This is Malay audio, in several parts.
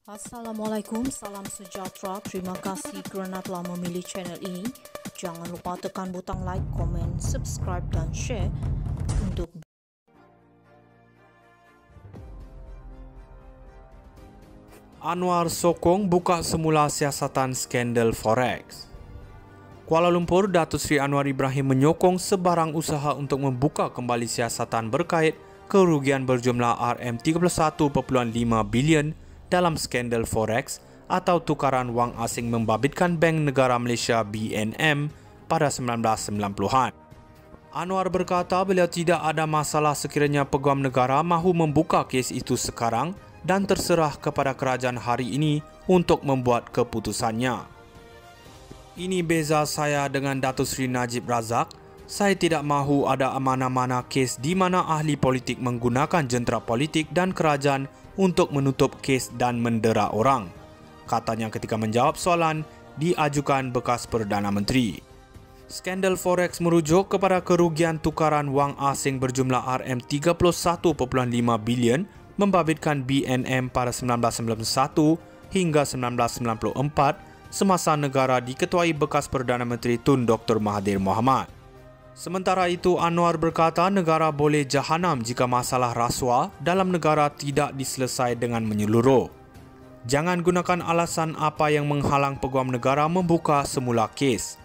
Assalamualaikum, salam sejahtera. Terima kasih kerana telah memilih channel ini. Jangan lupa tekan butang like, komen, subscribe dan share untuk Anwar sokong buka semula siasatan skandal Forex. Kuala Lumpur, Datuk Seri Anwar Ibrahim menyokong sebarang usaha untuk membuka kembali siasatan berkait kerugian berjumlah RM31.5 bilion dalam skandal Forex atau tukaran wang asing membabitkan Bank Negara Malaysia BNM pada 1990-an. Anwar berkata beliau tidak ada masalah sekiranya Peguam Negara mahu membuka kes itu sekarang dan terserah kepada kerajaan hari ini untuk membuat keputusannya. Ini beza saya dengan Datuk Seri Najib Razak. Saya tidak mahu ada mana-mana kes di mana ahli politik menggunakan jentera politik dan kerajaan untuk menutup kes dan mendera orang, katanya ketika menjawab soalan diajukan bekas Perdana Menteri. Skandal Forex merujuk kepada kerugian tukaran wang asing berjumlah RM31.5 bilion membabitkan BNM pada 1991 hingga 1994 semasa negara diketuai bekas Perdana Menteri Tun Dr. Mahathir Mohamad. Sementara itu, Anwar berkata negara boleh jahanam jika masalah rasuah dalam negara tidak diselesai dengan menyeluruh. Jangan gunakan alasan apa yang menghalang Peguam Negara membuka semula kes.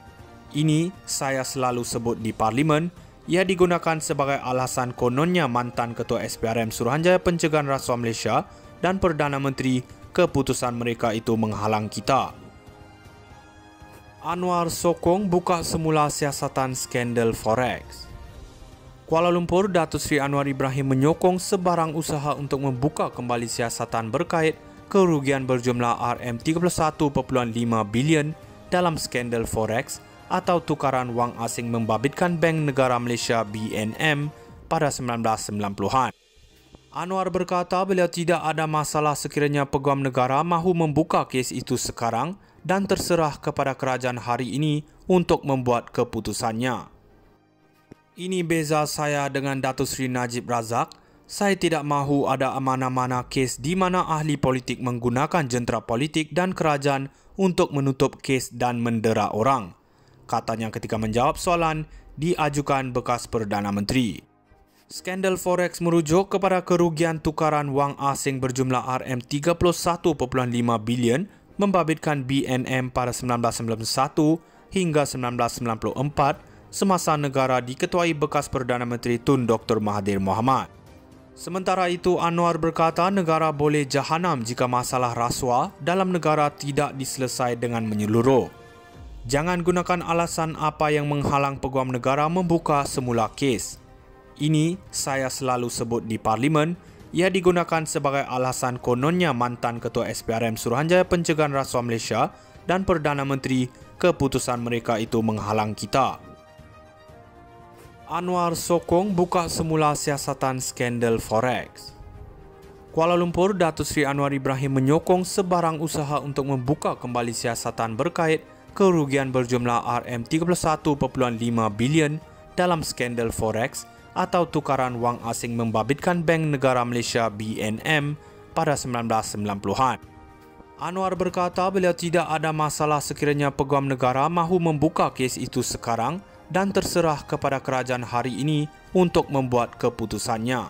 Ini saya selalu sebut di Parlimen, ia digunakan sebagai alasan kononnya mantan Ketua SPRM Suruhanjaya Pencegahan Rasuah Malaysia dan Perdana Menteri keputusan mereka itu menghalang kita. Anwar sokong buka semula siasatan skandal Forex. Kuala Lumpur, Datuk Seri Anwar Ibrahim menyokong sebarang usaha untuk membuka kembali siasatan berkait kerugian berjumlah RM31.5 bilion dalam skandal Forex atau tukaran wang asing membabitkan Bank Negara Malaysia BNM pada 1990-an. Anwar berkata beliau tidak ada masalah sekiranya Peguam Negara mahu membuka kes itu sekarang dan terserah kepada kerajaan hari ini untuk membuat keputusannya. Ini beza saya dengan Datuk Seri Najib Razak. Saya tidak mahu ada mana-mana kes di mana ahli politik menggunakan jentera politik dan kerajaan untuk menutup kes dan mendera orang, katanya ketika menjawab soalan diajukan bekas Perdana Menteri. Skandal Forex merujuk kepada kerugian tukaran wang asing berjumlah RM31.5 bilion membabitkan BNM pada 1991 hingga 1994 semasa negara diketuai bekas Perdana Menteri Tun Dr. Mahathir Mohamad. Sementara itu, Anwar berkata negara boleh jahanam jika masalah rasuah dalam negara tidak diselesai dengan menyeluruh. Jangan gunakan alasan apa yang menghalang Peguam Negara membuka semula kes. Ini saya selalu sebut di Parlimen, ia digunakan sebagai alasan kononnya mantan Ketua SPRM Suruhanjaya Pencegahan Rasuah Malaysia dan Perdana Menteri keputusan mereka itu menghalang kita. Anwar sokong buka semula siasatan skandal Forex. Kuala Lumpur, Datuk Seri Anwar Ibrahim menyokong sebarang usaha untuk membuka kembali siasatan berkait kerugian berjumlah RM31.5 bilion dalam skandal Forex atau tukaran wang asing membabitkan Bank Negara Malaysia BNM pada 1990-an. Anwar berkata beliau tidak ada masalah sekiranya Peguam Negara mahu membuka kes itu sekarang dan terserah kepada kerajaan hari ini untuk membuat keputusannya.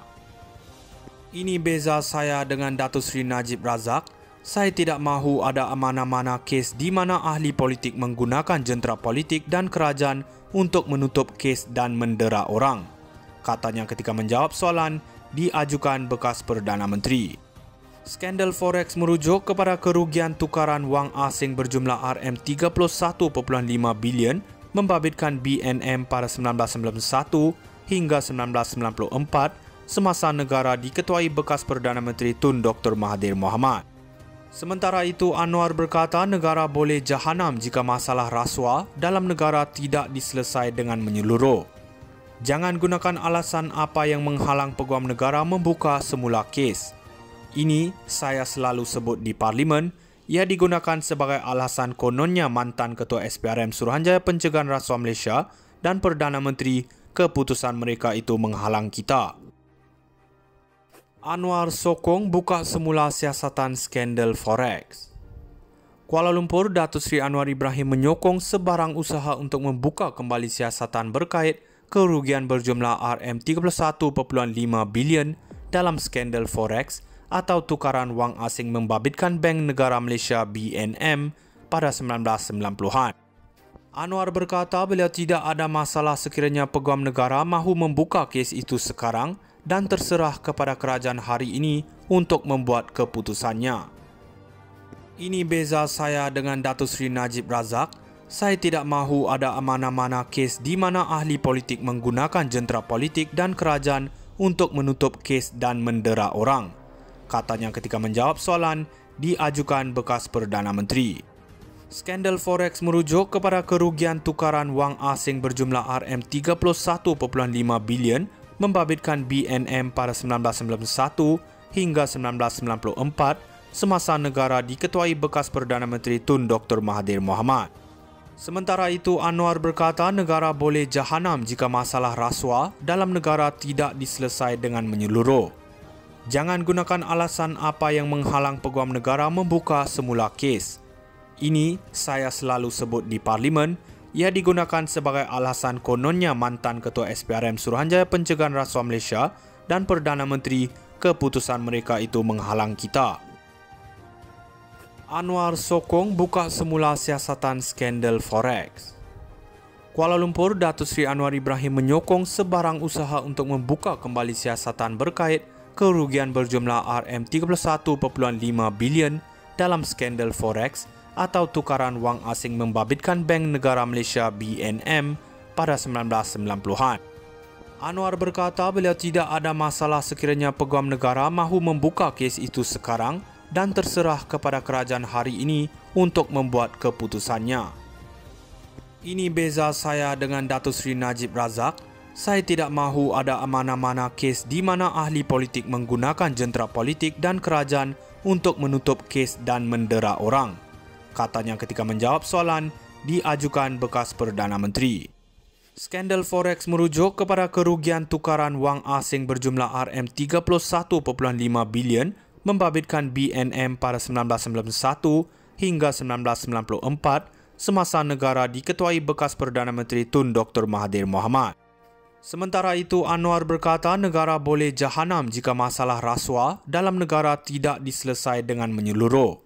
Ini beza saya dengan Datuk Seri Najib Razak. Saya tidak mahu ada mana-mana kes di mana ahli politik menggunakan jentera politik dan kerajaan untuk menutup kes dan mendera orang, katanya ketika menjawab soalan diajukan bekas Perdana Menteri. Skandal Forex merujuk kepada kerugian tukaran wang asing berjumlah RM31.5 bilion membabitkan BNM pada 1991 hingga 1994 semasa negara diketuai bekas Perdana Menteri Tun Dr. Mahathir Mohamad. Sementara itu, Anwar berkata negara boleh jahanam jika masalah rasuah dalam negara tidak diselesai dengan menyeluruh. Jangan gunakan alasan apa yang menghalang Peguam Negara membuka semula kes. Ini saya selalu sebut di Parlimen, ia digunakan sebagai alasan kononnya mantan Ketua SPRM Suruhanjaya Pencegahan Rasuah Malaysia dan Perdana Menteri keputusan mereka itu menghalang kita. Anwar sokong buka semula siasatan skandal Forex. Kuala Lumpur, Datuk Seri Anwar Ibrahim menyokong sebarang usaha untuk membuka kembali siasatan berkait kerugian berjumlah RM31.5 bilion dalam skandal Forex atau tukaran wang asing membabitkan Bank Negara Malaysia BNM pada 1990-an. Anwar berkata beliau tidak ada masalah sekiranya Peguam Negara mahu membuka kes itu sekarang dan terserah kepada kerajaan hari ini untuk membuat keputusannya. Ini beza saya dengan Datuk Seri Najib Razak. Saya tidak mahu ada mana-mana kes di mana ahli politik menggunakan jentera politik dan kerajaan untuk menutup kes dan mendera orang, katanya ketika menjawab soalan diajukan bekas Perdana Menteri. Skandal Forex merujuk kepada kerugian tukaran wang asing berjumlah RM31.5 bilion membabitkan BNM pada 1991 hingga 1994 semasa negara diketuai bekas Perdana Menteri Tun Dr. Mahathir Mohamad. Sementara itu, Anwar berkata negara boleh jahanam jika masalah rasuah dalam negara tidak diselesai dengan menyeluruh. Jangan gunakan alasan apa yang menghalang Peguam Negara membuka semula kes. Ini saya selalu sebut di Parlimen. Ia digunakan sebagai alasan kononnya mantan Ketua SPRM Suruhanjaya Pencegahan Rasuah Malaysia dan Perdana Menteri keputusan mereka itu menghalang kita. Anwar sokong buka semula siasatan skandal Forex. Kuala Lumpur, Datuk Seri Anwar Ibrahim menyokong sebarang usaha untuk membuka kembali siasatan berkait kerugian berjumlah RM31.5 bilion dalam skandal Forex atau tukaran wang asing membabitkan Bank Negara Malaysia BNM pada 1990-an. Anwar berkata beliau tidak ada masalah sekiranya Peguam Negara mahu membuka kes itu sekarang dan terserah kepada kerajaan hari ini untuk membuat keputusannya. Ini beza saya dengan Datuk Seri Najib Razak. Saya tidak mahu ada mana-mana kes di mana ahli politik menggunakan jentera politik dan kerajaan untuk menutup kes dan mendera orang, katanya ketika menjawab soalan diajukan bekas Perdana Menteri. Skandal Forex merujuk kepada kerugian tukaran wang asing berjumlah RM31.5 bilion membabitkan BNM pada 1991 hingga 1994 semasa negara diketuai bekas Perdana Menteri Tun Dr. Mahathir Mohamad. Sementara itu, Anwar berkata negara boleh jahanam jika masalah rasuah dalam negara tidak diselesai dengan menyeluruh.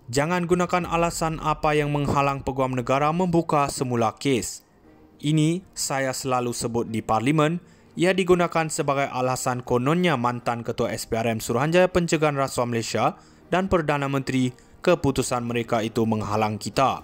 Jangan gunakan alasan apa yang menghalang Peguam Negara membuka semula kes. Ini saya selalu sebut di Parlimen. Ia digunakan sebagai alasan kononnya mantan Ketua SPRM Suruhanjaya Pencegahan Rasuah Malaysia dan Perdana Menteri keputusan mereka itu menghalang kita.